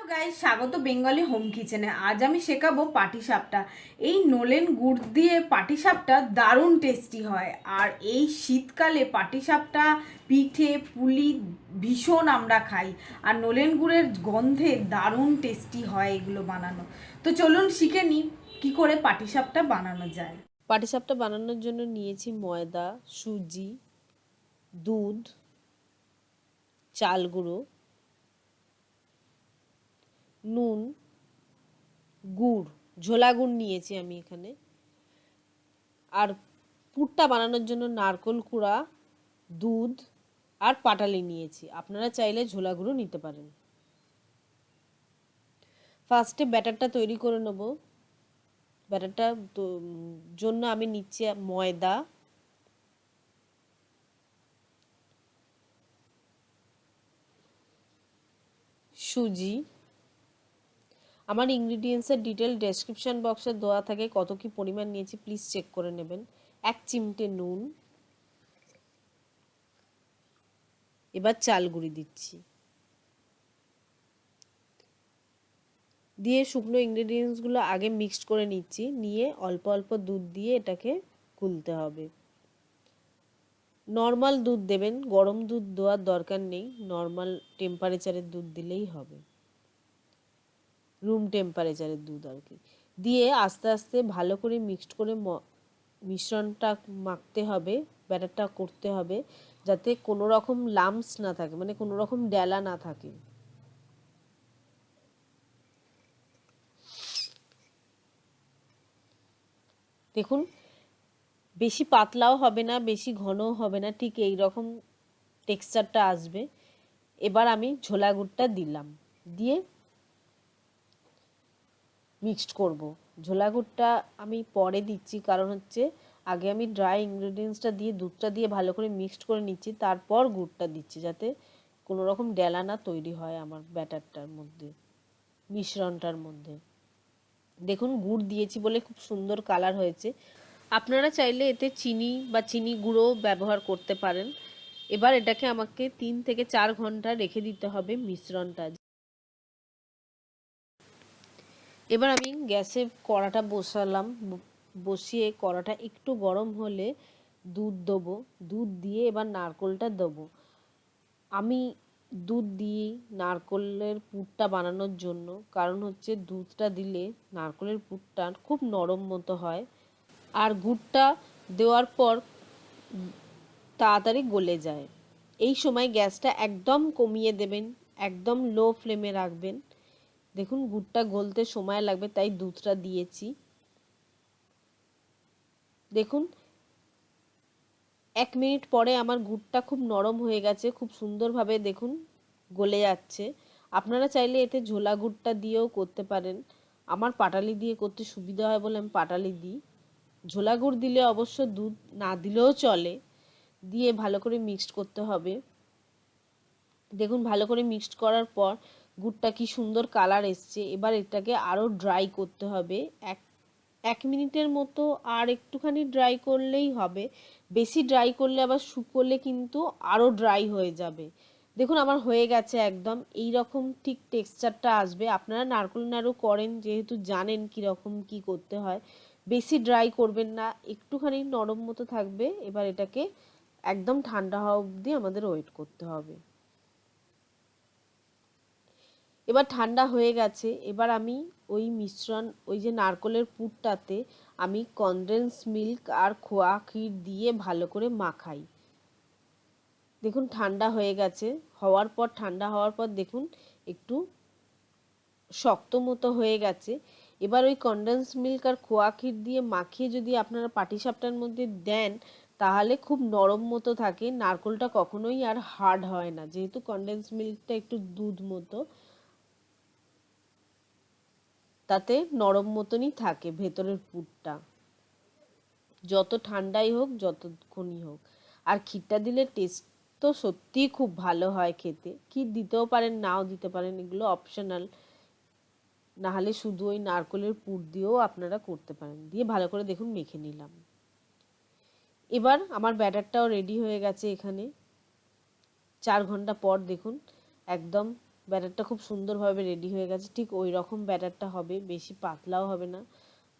Hello guys, স্বাগত Bengali home কিচেনে। আজ আমি শেখাবো পাটিসাপটা। এই নলেন গুড় দিয়ে পাটিসাপটা দারুণ টেস্টি হয়। আর এই শীতকালে পাটিসাপটা পিঠে পুলি ভীষণ আমরা খাই। আর নলেন গুড়ের গন্ধে দারুণ টেস্টি হয় এগুলো বানানো। তো চলুন শিখে নিই কী করে পাটিসাপটা বানানো যায়। পাটিসাপটা বানানোর জন্য নিয়েছি ময়দা, সুজি, দুধ, চাল গুঁড়ো, নুন, গুড়, ঝোলা গুড় নিয়েছি আমি এখানে। আর পুরটা বানানোর জন্য নারকোল কুড়া, দুধ আর পাটালি নিয়েছি। আপনারা চাইলে ঝোলা গুঁড়ো নিতে পারেন। ফার্স্টে ব্যাটারটা তৈরি করে নেব। ব্যাটারটা জন্য আমি নিচ্ছি ময়দা, সুজি। আমার ইনগ্রিডিয়েন্টসের ডিটেল ডেসক্রিপশন বক্সে দেওয়া থাকে, কত কি পরিমাণ নিয়েছি প্লিজ চেক করে নেবেন। 1 চিমটে নুন। এবার চাল গুঁড়ি দিচ্ছি, দিয়ে শুকনো ইনগ্রিডিয়েন্টসগুলো আগে মিক্সড করে নিচ্ছি। নিয়ে অল্প অল্প দুধ দিয়ে এটাকে গুলতে হবে। নর্মাল দুধ দেবেন, গরম দুধ দেওয়ার দরকার নেই, নর্মাল টেম্পারেচারের দুধ দিলেই হবে, রুম টেম্পারেচারের দুধ আর কি। দিয়ে আস্তে আস্তে ভালো করে মিক্সড করে মিশ্রণটা মাখতে হবে, ব্যাটারটা করতে হবে, যাতে কোনো রকম লাম্পস না থাকে, মানে কোনো রকম ডেলা না থাকে। দেখুন, বেশি পাতলাও হবে না, বেশি ঘনও হবে না, ঠিক এই রকম টেক্সচারটা আসবে। এবার আমি ঝোলা গুড়টা দিলাম, দিয়ে মিক্সড করব। ঝোলা গুড়টা আমি পরে দিচ্ছি, কারণ হচ্ছে আগে আমি ড্রাই ইনগ্রিডিয়েন্টসটা দিয়ে দুধটা দিয়ে ভালো করে মিক্সড করে নিচ্ছি, তারপর গুড়টা দিচ্ছি, যাতে কোনো রকম ডেলা না তৈরি হয় আমার ব্যাটারটার মধ্যে, মিশ্রণটার মধ্যে। দেখুন, গুড় দিয়েছি বলে খুব সুন্দর কালার হয়েছে। আপনারা চাইলে এতে চিনি বা চিনি গুঁড়ো ব্যবহার করতে পারেন। এবার এটাকে আমাকে 3 থেকে 4 ঘন্টা রেখে দিতে হবে মিশ্রণটা। এবার আমি গ্যাসে কড়াটা বসালাম, বসিয়ে কড়াটা একটু গরম হলে দুধ দেবো। দুধ দিয়ে এবার নারকোলটা দেবো। আমি দুধ দিই নারকোলের পুরটা বানানোর জন্য, কারণ হচ্ছে দুধটা দিলে নারকোলের পুরটা খুব নরম মতো হয়, আর গুড়টা দেওয়ার পর তাড়াতাড়ি গলে যায়। এই সময় গ্যাসটা একদম কমিয়ে দেবেন, একদম লো ফ্লেমে রাখবেন। দেখুন, গুড়টা গলতে সময় লাগবে, তাই দুধটা দিয়েছি। দেখুন, 1 মিনিট পরে আমার গুড়টা খুব নরম হয়ে গেছে, খুব সুন্দরভাবে দেখুন গলে যাচ্ছে। আপনারা চাইলে এতে ঝোলা গুড়টা দিয়েও করতে পারেন। আমার পাটালি দিয়ে করতে সুবিধা হয় বলে আমি পাটালি দিই। ঝোলা গুড় দিলে অবশ্য দুধ না দিলেও চলে। দিয়ে ভালো করে মিক্সড করতে হবে। দেখুন, ভালো করে মিক্সড করার পর গুড়টা কি সুন্দর কালার এসছে। এবার এটাকে আরও ড্রাই করতে হবে, এক মিনিটের মতো। আর একটুখানি ড্রাই করলেই হবে, বেশি ড্রাই করলে আবার শুকোলে কিন্তু আরও ড্রাই হয়ে যাবে। দেখুন, আমার হয়ে গেছে, একদম এই রকম ঠিক টেক্সচারটা আসবে। আপনারা নারকেল নাড়ু করেন যেহেতু জানেন কীরকম কী করতে হয়। বেশি ড্রাই করবেন না, একটুখানি নরম মতো থাকবে। এবার এটাকে একদম ঠান্ডা হওয়া অবধি আমাদের ওয়েট করতে হবে। এবার ঠান্ডা হয়ে গেছে। এবার আমি ওই মিশ্রণ, ওই যে নারকেলের পুরটাতে আমি কনডেন্স মিল্ক আর খোয়া ক্ষীর দিয়ে ভালো করে মাখাই। দেখুন, ঠান্ডা হয়ে গেছে। ঠান্ডা হওয়ার পর দেখুন একটু শক্ত মতো হয়ে গেছে। এবার ওই কনডেন্স মিল্ক আর খোয়া ক্ষীর দিয়ে মাখিয়ে যদি আপনারা পাটিসাপটার মধ্যে দেন, তাহলে খুব নরম মতো থাকে। নারকেলটা কখনোই আর হার্ড হয় না, যেহেতু কনডেন্স মিল্কটা একটু দুধ মতো, তাতে নরম মতনই থাকে ভেতরের পুরটা, যত ঠান্ডাই হোক যতক্ষণই হোক। আর ক্ষীরটা দিলে টেস্ট তো সত্যিই খুব ভালো হয় খেতে। ক্ষীর দিতেও পারেন, নাও দিতে পারেন, এগুলো অপশনাল। নাহলে শুধু ওই নারকেলের পুর দিয়েও আপনারা করতে পারেন। দিয়ে ভালো করে দেখুন মেখে নিলাম। এবার আমার ব্যাটারটাও রেডি হয়ে গেছে। এখানে 4 ঘন্টা পর দেখুন একদম ব্যাটারটা খুব সুন্দরভাবে রেডি হয়ে গেছে। ঠিক ওই রকম ব্যাটারটা হবে, বেশি পাতলাও হবে না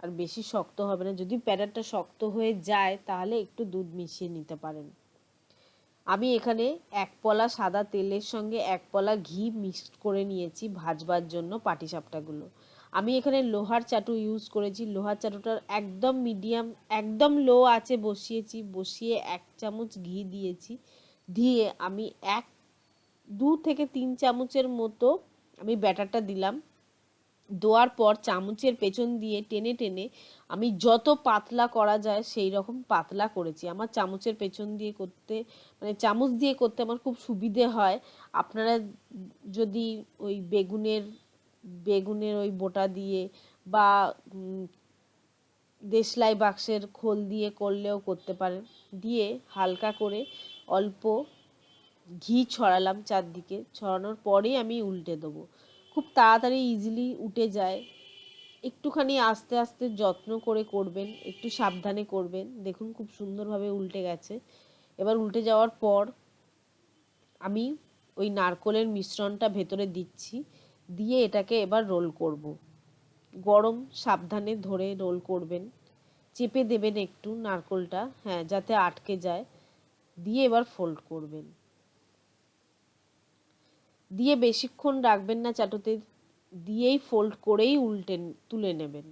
আর বেশি শক্ত হবে না। যদি ব্যাটারটা শক্ত হয়ে যায় তাহলে একটু দুধ মিশিয়ে নিতে পারেন। আমি এখানে 1 পলা সাদা তেলের সঙ্গে 1 পলা ঘি মিক্সড করে নিয়েছি ভাজবার জন্য পাটিসাপটাগুলো। আমি এখানে লোহার চাটু ইউজ করেছি। লোহার চাটুটার একদম মিডিয়াম, একদম লো আঁচে বসিয়েছি। বসিয়ে 1 চামচ ঘি দিয়েছি। দিয়ে আমি 2 থেকে 3 চামচের মতো আমি ব্যাটারটা দিলাম। দেওয়ার পর চামচের পেছন দিয়ে টেনে টেনে আমি যত পাতলা করা যায় সেই রকম পাতলা করেছি। আমার চামচের পেছন দিয়ে করতে, মানে চামচ দিয়ে করতে আমার খুব সুবিধে হয়। আপনারা যদি ওই বেগুনের ওই বোটা দিয়ে বা দেশলাই বাক্সের খোল দিয়ে করলেও করতে পারেন। দিয়ে হালকা করে অল্প ঘি ছড়ালাম চারদিকে। ছড়ানোর পরেই আমি উল্টে দেবো। খুব তাড়াতাড়ি ইজিলি উঠে যায়। একটুখানি আস্তে আস্তে যত্ন করে করবেন, একটু সাবধানে করবেন। দেখুন খুব সুন্দরভাবে উল্টে গেছে। এবার উল্টে যাওয়ার পর আমি ওই নারকোলের মিশ্রণটা ভেতরে দিচ্ছি। দিয়ে এটাকে এবার রোল করব। গরম সাবধানে ধরে রোল করবেন। চেপে দেবেন একটু নারকোলটা, হ্যাঁ, যাতে আটকে যায়। দিয়ে এবার ফোল্ড করবেন। দিয়ে বেশিক্ষণ রাখবেন না চাটুতে, দিয়েই ফোল্ড করেই তুলে নেবেন।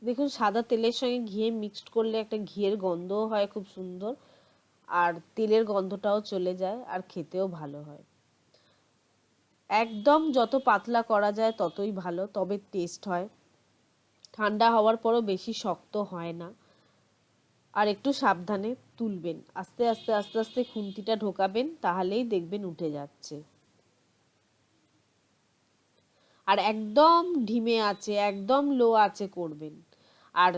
দেখুন সাদা তেলের সঙ্গে ঘিয়ে মিক্সড করলে একটা ঘিয়ের গন্ধও হয় খুব সুন্দর, আর তেলের গন্ধটাও চলে যায়, আর খেতেও ভালো হয়। একদম যত পাতলা করা যায় ততই ভালো, তবে টেস্ট হয়। ঠান্ডা হওয়ার পরও বেশি শক্ত হয় না। আর একটু সাবধানে তুলবেন, আস্তে আস্তে আস্তে আস্তে খুন্তিটা ঢোকাবেন, তাহলেই দেখবেন উঠে যাচ্ছে। আর একদম ধিমে আছে, একদম লো আছে করবেন। আর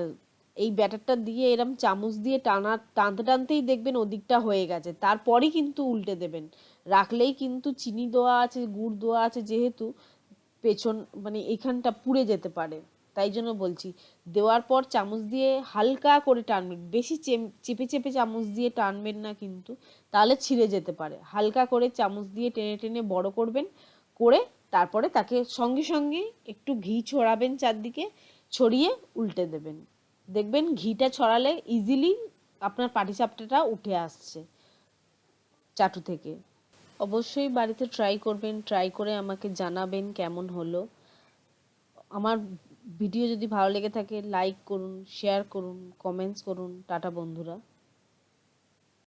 এই ব্যাটারটা দিয়ে এরম চামচ দিয়ে টানতে টানতেই দেখবেন ওদিকটা হয়ে গেছে। তারপরই কিন্তু উল্টে দেবেন। রাখলেই কিন্তু চিনি দেওয়া আছে, গুড় দেওয়া আছে, যেহেতু পেছন মানে এখানটা পুড়ে যেতে পারে। তাই জন্য বলছি, দেওয়ার পর চামচ দিয়ে হালকা করে টানবেন। বেশি চেপে চেপে চামচ দিয়ে টানবেন না কিন্তু, তাহলে ছিঁড়ে যেতে পারে। হালকা করে চামচ দিয়ে টেনে টেনে বড় করবেন। করে তারপরে তাকে সঙ্গে সঙ্গে একটু ঘি ছড়াবেন চারদিকে, ছড়িয়ে উল্টে দেবেন। দেখবেন ঘিটা ছড়ালে ইজিলি আপনার পাটিসাপটাটা উঠে আসছে চাটু থেকে। অবশ্যই বাড়িতে ট্রাই করবেন, ট্রাই করে আমাকে জানাবেন কেমন হলো। আমার ভিডিও যদি ভালো লেগে থাকে লাইক করুন, শেয়ার করুন, কমেন্টস করুন। টাটা বন্ধুরা।